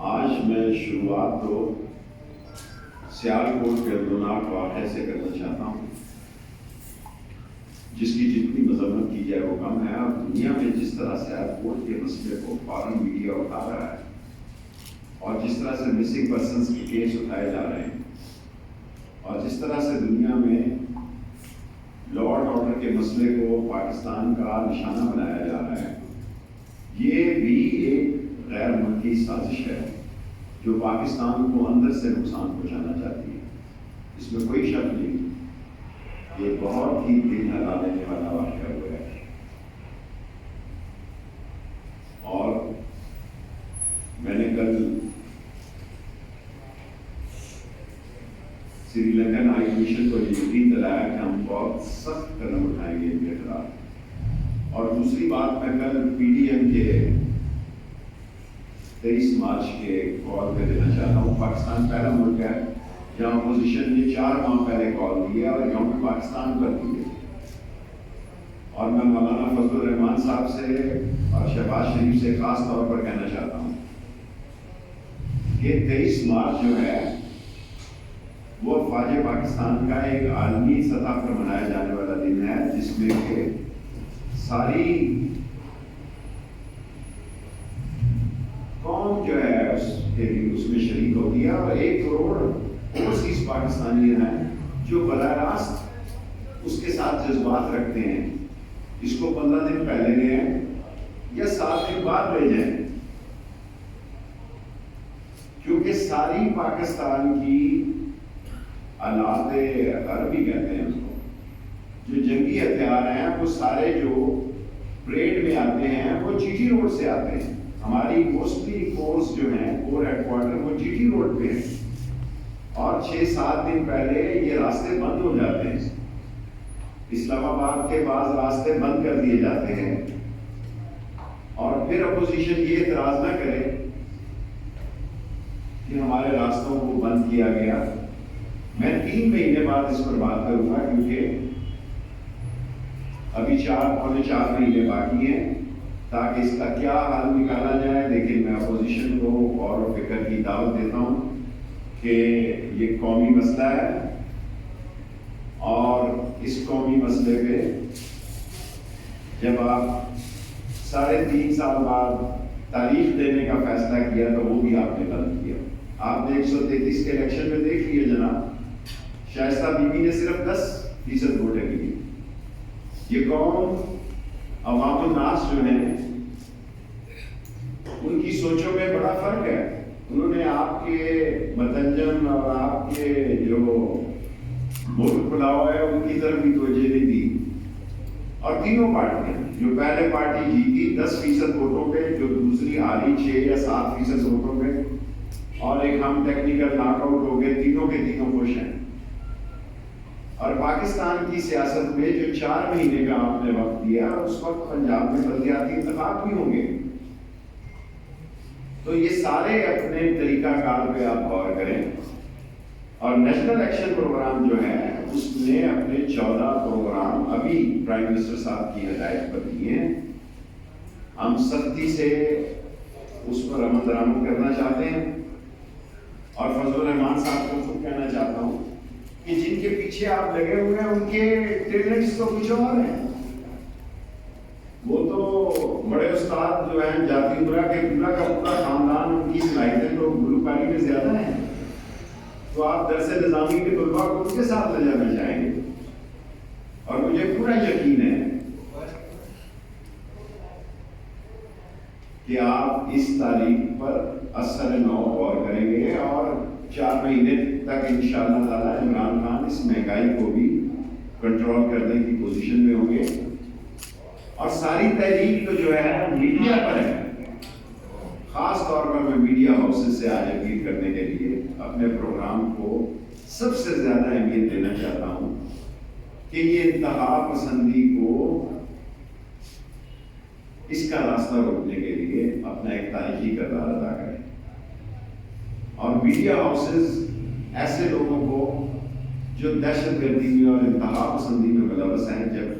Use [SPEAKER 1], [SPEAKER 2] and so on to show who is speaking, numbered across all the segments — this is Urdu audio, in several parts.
[SPEAKER 1] آج میں شروعات تو سیالکوٹ کے اردناک واقعے سے کرنا چاہتا ہوں، جس کی جتنی مذمت کی جائے وہ کم ہے۔ اور دنیا میں جس طرح سیالکوٹ کے مسئلے کو فوراً میڈیا اٹھا رہا ہے اور جس طرح سے مسنگ پرسنس کے کیس اٹھائے جا رہے ہیں اور جس طرح سے دنیا میں لا اینڈ آرڈر کے مسئلے کو پاکستان کا نشانہ بنایا جا رہا ہے، یہ بھی ایک غیر ملکی سازش ہے جو پاکستان کو اندر سے نقصان پہنچانا چاہتی ہے۔ اس میں کوئی شک نہیں، یہ بہت ہی دل ہلا دینے والا واقعہ ہوا ہے۔ اور میں نے کل سری لنکن ہائی کمیشن کو یقین دلایا کہ ہم بہت سخت قدم اٹھائیں گے ان کے خلاف۔ اور دوسری بات، میں کل پی ڈی ایم کے 23 مارچ کے کال پہ دینا چاہتا ہوں۔ پاکستان پہلا ملک ہے جہاں اپوزیشن نے 4 ماہ پہلے کال دی ہے اور یوم پاکستان پر دی ہے۔ اور میں مولانا فضل الرحمان صاحب سے اور شہباز شریف سے خاص طور پر کہنا چاہتا ہوں کہ 23 مارچ جو ہے وہ افواج پاکستان کا ایک عالمی سطح پر منایا جانے والا دن ہے، جس میں کہ ساری قوم جو ہے اس میں شریک ہوتی ہے، اور 1 کروڑ اوورسیز پاکستانی ہیں جو براہ راست اس کے ساتھ جذبات رکھتے ہیں۔ اس کو 15 دن پہلے لیں یا 7 دن بعد لے جائیں، کیونکہ ساری پاکستان کی آلات عربی کہتے ہیں اس کو، جو جنگی ہتھیار ہیں وہ سارے جو پریڈ میں آتے ہیں وہ جی ٹی روڈ سے آتے ہیں۔ ہماری موسٹلی فورس جو ہیں کور ہیڈ کوارٹر وہ جی ٹی روڈ پہ ہیں، اور 6-7 دن پہلے یہ راستے بند ہو جاتے ہیں۔ اسلام آباد کے بعض راستے بند کر دیے جاتے ہیں، اور پھر اپوزیشن یہ اعتراض نہ کرے کہ ہمارے راستوں کو بند کیا گیا۔ میں 3 مہینے بعد اس پر بات کروں گا، کیونکہ ابھی 4-4.25 مہینے باقی ہیں تاکہ اس کا کیا حل نکالا جائے۔ لیکن میں اپوزیشن کو غور و فکر کی دعوت دیتا ہوں کہ یہ قومی مسئلہ ہے، اور اس قومی مسئلے پہ جب آپ 3.5 سال بعد تاریخ دینے کا فیصلہ کیا تو وہ بھی آپ نے غلط کیا۔ آپ نے 133 کے الیکشن میں دیکھ لیے جناب، شائستہ بی بی نے صرف 10% ووٹیں کی۔ یہ قوم عوام الناس جو ہیں ان کی سوچوں میں بڑا فرق ہے۔ انہوں نے آپ کے متنجم اور آپ کے جو ملک کھلا ہوا ہے ان کی طرف بھی توجہ نہیں دی۔ اور تینوں پارٹیاں، جو پہلے پارٹی جیتی 10% ووٹوں پہ، جو دوسری ہاری 6 یا 7% ووٹوں پہ، اور ایک ہم ٹیکنیکل ناک آؤٹ ہو گئے، تینوں کے تینوں خوش ہیں۔ اور پاکستان کی سیاست میں جو 4 مہینے کا آپ نے وقت دیا، اس وقت پنجاب میں بلدیاتی انتخاب بھی ہوں گے، تو یہ سارے اپنے طریقہ کار پہ آپ غور کریں۔ اور نیشنل ایکشن پروگرام جو ہے اس نے اپنے 14 پروگرام ابھی پرائم منسٹر صاحب کی ہدایت پر دیے ہیں۔ ہم سختی سے اس پر عمل درآمد کرنا چاہتے ہیں، اور فضل الرحمان صاحب کو خود کہنا چاہتا ہوں کہ جن کے پیچھے آپ لگے ہوئے ہیں ان کے ٹیلنٹس تو کچھ اور ہیں۔ وہ تو بڑے استاد جو ہیں، جاتی برا کے پورا کا پورا خاندان، ان کی صلاحیتیں تو گلوکاری میں زیادہ ہیں، تو آپ درس نظامی کے طلباء کو ان کے ساتھ لے جانا چاہیں گے۔ اور مجھے پورا یقین ہے کہ آپ اس تاریخ پر اثر نو غور کریں گے، اور 4 مہینے تک انشاءاللہ تعالیٰ عمران خان اس مہنگائی کو بھی کنٹرول کرنے کی پوزیشن میں ہوں گے۔ اور ساری تحریک تو جو ہے میڈیا پر ہے۔ خاص طور پر میں میڈیا ہاؤسز سے آج اپیل کرنے کے لیے اپنے پروگرام کو سب سے زیادہ اہمیت دینا چاہتا ہوں کہ یہ انتہا پسندی کو اس کا راستہ روکنے کے لیے اپنا ایک تاریخی کردار ادا کریں، اور میڈیا ہاؤسز ایسے لوگوں کو جو دہشت گردی میں اور انتہا پسندی میں ملوث ہیں، جب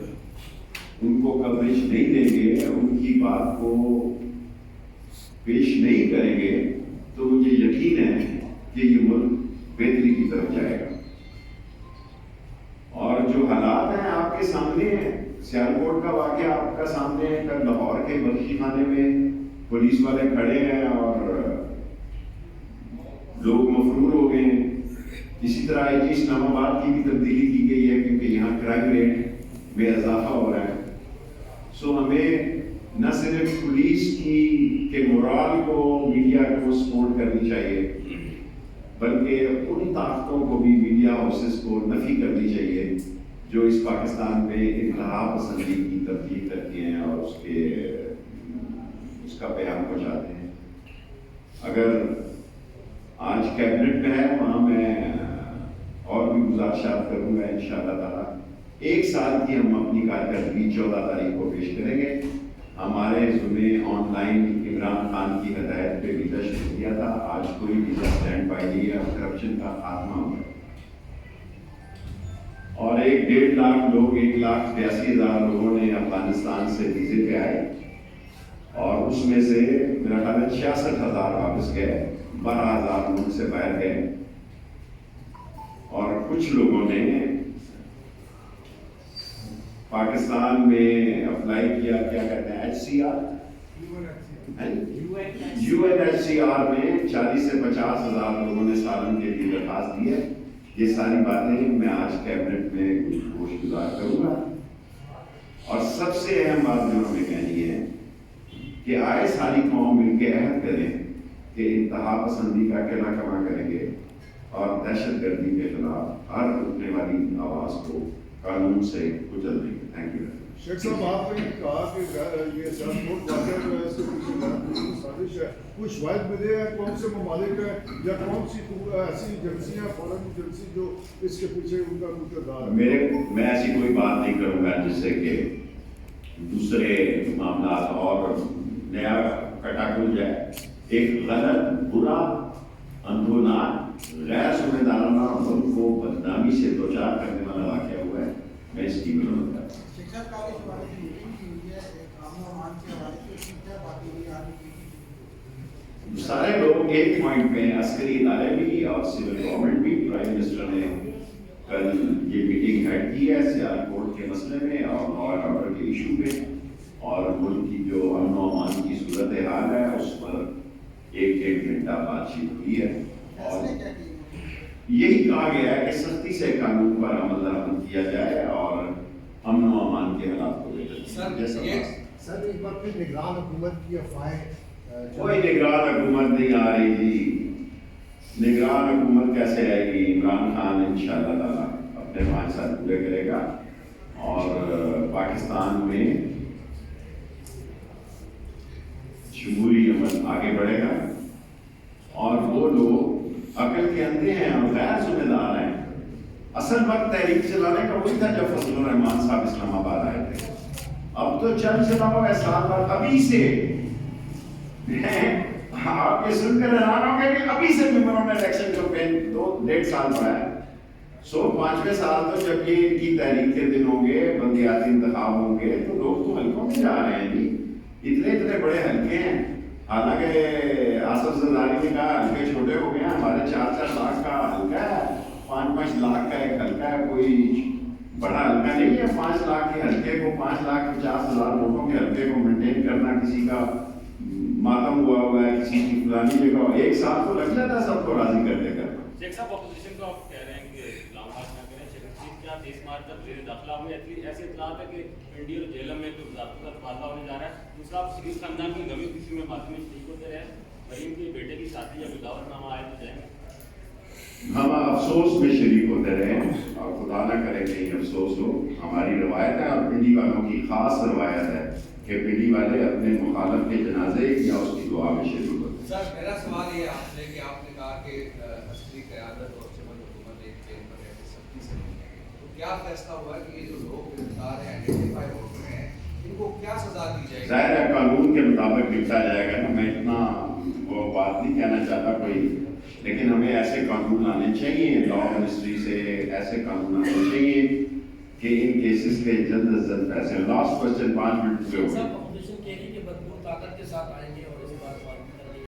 [SPEAKER 1] ان کو کوریج نہیں دیں گے، ان کی بات کو پیش نہیں کریں گے، تو مجھے یقین ہے کہ یہ ملک بہتری کی طرف جائے گا. اور جو حالات ہیں آپ کے سامنے ہیں، سیالکوٹ کا واقعہ آپ کا سامنے ہے. کل لاہور کے بخشی خانے میں پولیس والے کھڑے ہیں اور لوگ مفرور ہو گئے ہیں. اسی طرح اسلام آباد کی بھی تبدیلی کی گئی ہے کیونکہ یہاں کرائم ریٹ میں اضافہ ہو رہا ہے. سو ہمیں نہ صرف پولیس کے مورال کو، میڈیا کو سپورٹ کرنی چاہیے، بلکہ ان طاقتوں کو بھی، میڈیا ہاؤسز کو نفی کرنی چاہیے جو اس پاکستان میں انتہا پسندی کی تبدیل کرتی ہیں اور اس کا پیغام پہنچاتے ہیں. اگر آج کیبنٹ میں ہے وہاں میں اور بھی گزارشات کروں گا انشاءاللہ تعالیٰ. 1 سال کی ہم اپنی کارکردگی 14 تاریخ کو پیش کریں گے. ہمارے ذمے آن لائن عمران خان کی ہدایت پہ ویزا شروع کیا تھا. آج کوئی ویزا اسٹینڈ بائی نہیں ہے اور کرپشن کا خاتمہ ہوا. اور 1.5 لاکھ لوگ، 1,82,000 لوگوں نے افغانستان سے ویزے پہ آئے اور اس میں سے میرا خیال ہے 66,000 واپس گئے، 12,000 ملک سے باہر گئے. اور کچھ لوگوں نے پاکستان میں اپلائی کیا، کیا کہتے ہیں، HCR، UNHCR میں 40 سے 50,000 لوگوں نے سالم کے لیے درخواست دی ہے. یہ ساری باتیں میں آج کیبنٹ میں گوش گزار کروں گا. اور سب سے اہم بات جو ہمیں کہنی ہے کہ آئے ساری قوم مل کے عہد کریں کہ انتہا پسندی کا قلعہ کما کریں گے اور دہشت گردی کے خلاف ہر اٹھنے والی آواز کو قانون سے کچل دیں گے. Thank you.
[SPEAKER 2] شیخ صاحب، آپ نے کہا کہ یہ سیالکوٹ واقعہ جو ہے اس کے پیچھے غیر سازش ہے. کچھ شواہد ملے ہیں کون سے ممالک ہیں یا کون سی ایسی ایجنسیاں، فورن ایجنسی جو اس کے پیچھے ان کا کچھ کردار ہے؟
[SPEAKER 1] میں ایسی کوئی بات نہیں کروں گا جس سے کہ دوسرے معاملات اور نیا کٹا کھل جائے. ایک غلط، برا، اندھونات، غیر ذمہ دارانہ ملک کو بدنامی سے دوچار کرنے والا واقعہ ہوا ہے. میں اس کی مذمت کرتا ہوں. سارے لوگ ایک پوائنٹ پہ ہیں، عسکری ادارے بھی اور سول گورنمنٹ بھی. پرائم منسٹر نے کل یہ میٹنگ ہیڈ کی ہے سیالکوٹ کے مسئلے میں اور لا اینڈ آرڈر کے ایشو پہ، اور ملک کی جو امن و امان کی صورت حال ہے اس پر 1-1.5 گھنٹہ بات چیت ہوئی ہے. اور یہی کہا گیا ہے کہ سختی سے قانون پر عمل درآمد کیا جائے اور امن و امان کے حالات کو بہتر.
[SPEAKER 2] سر ایک بار پھر نگران حکومت کی افواہیں.
[SPEAKER 1] کوئی نگران حکومت نہیں آ رہی جی. نگران حکومت کیسے آئے گی؟ عمران خان انشاءاللہ تعالیٰ اپنے 5 سال پورے کرے گا اور پاکستان میں جمہوری عمل آگے بڑھے گا. اور وہ لوگ عقل کے اندھے ہیں اور غیر ذمہ دار ہیں. اصل وقت تحریک چلانے کا وہی تھا جب فضل الرحمان صاحب اسلام آباد آئے تھے. اب تو چل چلاؤ ہے سال بعد. ابھی سے آپ یہ سن کر حیران ہوں گے کہ ابھی سے ممبروں نے الیکشن کیمپین 2.5 سال بڑھایا. 5ویں سال تو جب یہ ان کی تحریک کے دن ہوں گے، بلدیاتی انتخاب ہوں گے، تو لوگ تو حلقوں میں جا رہے ہیں جی. اتنے بڑے حلقے ہیں. حالانکہ آصف زرداری نے کہا حلقے چھوٹے ہو گئے ہیں. ہمارے 4-4 لاکھ کا حلقہ ہے، 5-5 لاکھ کا ایک حلقہ ہے. کوئی بڑا حلقہ نہیں ہے. 5 لاکھ کے حلقے کو، 5,50,000 ووٹوں کے حلقے کو مینٹین کرنا. کسی کا ماتم ہوا ہے کسی کی فلانی جگہ، 1 سال تو لگ جاتا ہے سب کو راضی کرنے کا.
[SPEAKER 3] شیخ صاحب، اپوزیشن کو آپ کہہ رہے ہیں کہ اسلام آباد نہ کریں. شیخ رشید کیا 23 مارچ تک زیر داخلہ ہوئے؟ ایسے اطلاعات ہے کہ انڈیا اور جیلم میں کوئی ضابطوں کا تبادلہ ہونے جا رہا ہے. دوسرا، آپ شریف خاندان کی نویں خوشی میں ماتم میں شریک ہوتے رہے. مریم کے بیٹے کی شادی یا دعوت نامہ آئے تو جائیں گے؟
[SPEAKER 1] ہم افسوس میں شریک ہوتے رہے اور خدا نہ کرے کہ یہ افسوس ہو. ہماری روایت ہے اور پنڈی والوں کی خاص روایت ہے کہ پنڈی والے اپنے مخالف کے جنازے یا اس کی دعا میں شریک ہوتے ہیں.
[SPEAKER 4] سر، میرا سوال یہ آپ سے کہ آپ نے کہا کہ عسکری قیادت اور سول حکومت ایک چین پر ہے، سختی سے نہیں ہے. تو کیا فیصلہ ہوا کہ یہ جو لوگ گرفتار ہیں، آئیڈینٹیفائی ہو رہے ہیں، ان کو کیا سزا دی جائے گی؟
[SPEAKER 1] ظاہر ہے قانون کے مطابق نپٹا جائے گا نا. میں اتنا وہ بات نہیں کہنا چاہتا کوئی، لیکن ہمیں ایسے قانون آنے چاہیے، لا منسٹری سے ایسے قانون آنے چاہیے کہ ان کیسز کے جلد از جلد فیصلے. لاسٹ کوسچن 5 منٹ پورے ہو گئے.
[SPEAKER 5] اپوزیشن کہہ رہی ہے کہ بدبو طاقت کے ساتھ آئیں گے اور